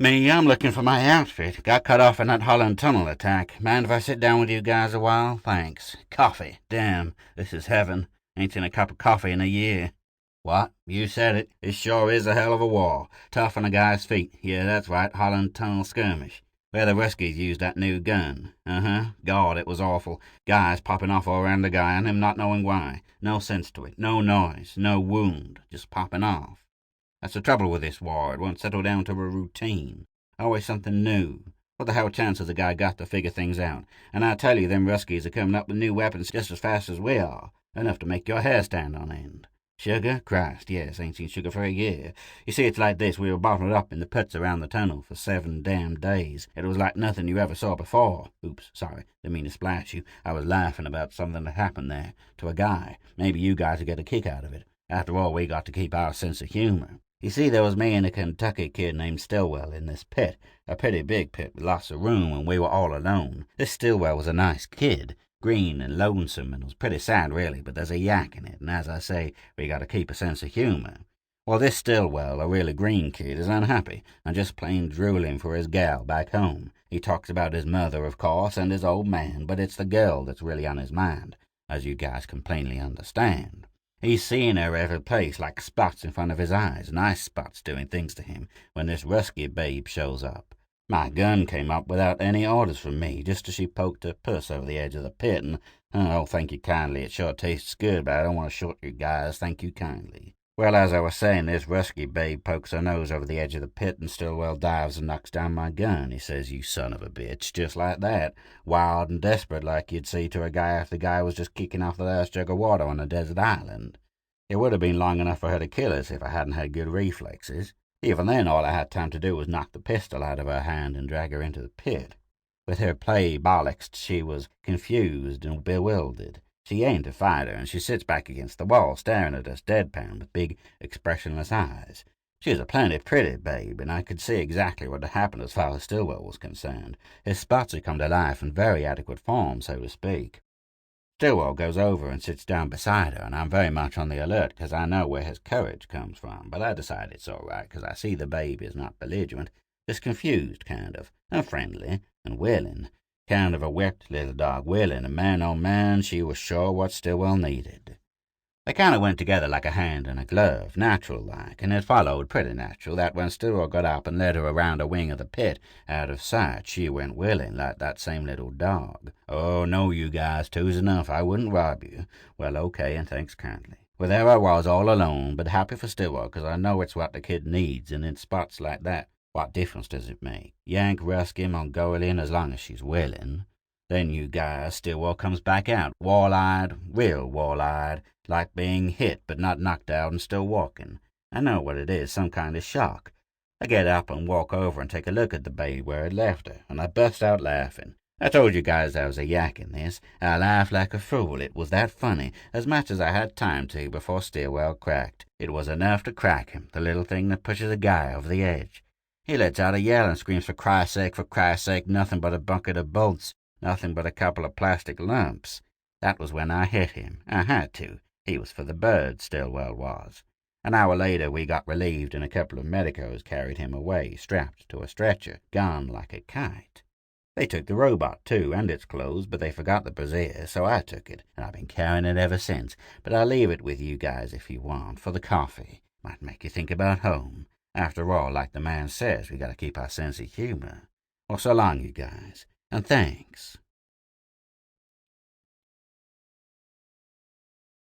Me, I'm looking for my outfit. Got cut off in that Holland Tunnel attack. Mind if I sit down with you guys a while? Thanks. Coffee. Damn, this is heaven. Ain't seen a cup of coffee in a year. What? You said it. It sure is a hell of a war. Tough on a guy's feet. Yeah, that's right. Holland Tunnel skirmish. Where the Ruskies used that new gun. Uh-huh. God, it was awful. Guys popping off all around the guy and him not knowing why. No sense to it. No noise. No wound. Just popping off. That's the trouble with this war. It won't settle down to a routine. Always something new. What the hell chance has a guy got to figure things out? And I tell you, them Ruskies are coming up with new weapons just as fast as we are. Enough to make your hair stand on end. Sugar? Christ, yes, ain't seen sugar for a year. You see, it's like this. We were bottled up in the pits around the tunnel for 7 damn days. It was like nothing you ever saw before. Oops, sorry, didn't mean to splash you. I was laughing about something that happened there, to a guy. Maybe you guys would get a kick out of it. After all, we got to keep our sense of humor. You see, there was me and a Kentucky kid named Stillwell in this pit, a pretty big pit with lots of room, and we were all alone. This Stillwell was a nice kid, green and lonesome, and was pretty sad, really, but there's a yak in it, and as I say, we got to keep a sense of humor. Well, this Stillwell, a really green kid, is unhappy, and just plain drooling for his gal back home. He talks about his mother, of course, and his old man, but it's the girl that's really on his mind, as you guys can plainly understand. He's seeing her every place like spots in front of his eyes, nice spots doing things to him, when this Rusky babe shows up. My gun came up without any orders from me, just as she poked her puss over the edge of the pit, and, oh, thank you kindly, it sure tastes good, but I don't want to short you guys, thank you kindly. Well, as I was saying, this Rusky babe pokes her nose over the edge of the pit, and Stillwell dives and knocks down my gun. He says, "You son of a bitch," just like that, wild and desperate like you'd see to a guy if the guy was just kicking off the last jug of water on a desert island. It would have been long enough for her to kill us if I hadn't had good reflexes. Even then, all I had time to do was knock the pistol out of her hand and drag her into the pit. With her play bollocks, she was confused and bewildered. She ain't a fighter, and she sits back against the wall, staring at us deadpan with big, expressionless eyes. She was a plenty pretty babe, and I could see exactly what had happened as far as Stillwell was concerned. His spots had come to life in very adequate form, so to speak. Stillwell goes over and sits down beside her, and I'm very much on the alert, 'cause I know where his courage comes from, but I decide it's all right, 'cause I see the babe is not belligerent, just confused, kind of, and friendly, and willing. Kind of a whipped little dog willing, and man, oh man, she was sure what Stillwell needed. They kind of went together like a hand and a glove, natural-like, and it followed pretty natural that when Stillwell got up and led her around a wing of the pit, out of sight, she went willing, like that same little dog. Oh, no, you guys, two's enough, I wouldn't rob you. Well, okay, and thanks kindly. Well, there I was, all alone, but happy for Stillwell, 'cause I know it's what the kid needs, and in spots like that, what difference does it make? Yank, Rusky, Mongolian, as long as she's willing. Then you guys, Stillwell comes back out, wall-eyed, real wall-eyed, like being hit but not knocked out and still walking. I know what it is, some kind of shock. I get up and walk over and take a look at the babe where I'd left her, and I burst out laughing. I told you guys I was a yak in this. I laughed like a fool. It was that funny, as much as I had time to before Stillwell cracked. It was enough to crack him, the little thing that pushes a guy over the edge. He lets out a yell and screams, for Christ's sake, nothing but a bucket of bolts, nothing but a couple of plastic lumps. That was when I hit him. I had to. He was for the birds, Stillwell was. An hour later we got relieved, and a couple of medicos carried him away, strapped to a stretcher, gone like a kite. They took the robot, too, and its clothes, but they forgot the brassiere, so I took it, and I've been carrying it ever since. But I'll leave it with you guys if you want, for the coffee. Might make you think about home. After all, like the man says, we gotta keep our sense of humor. Well, so long, you guys, and thanks.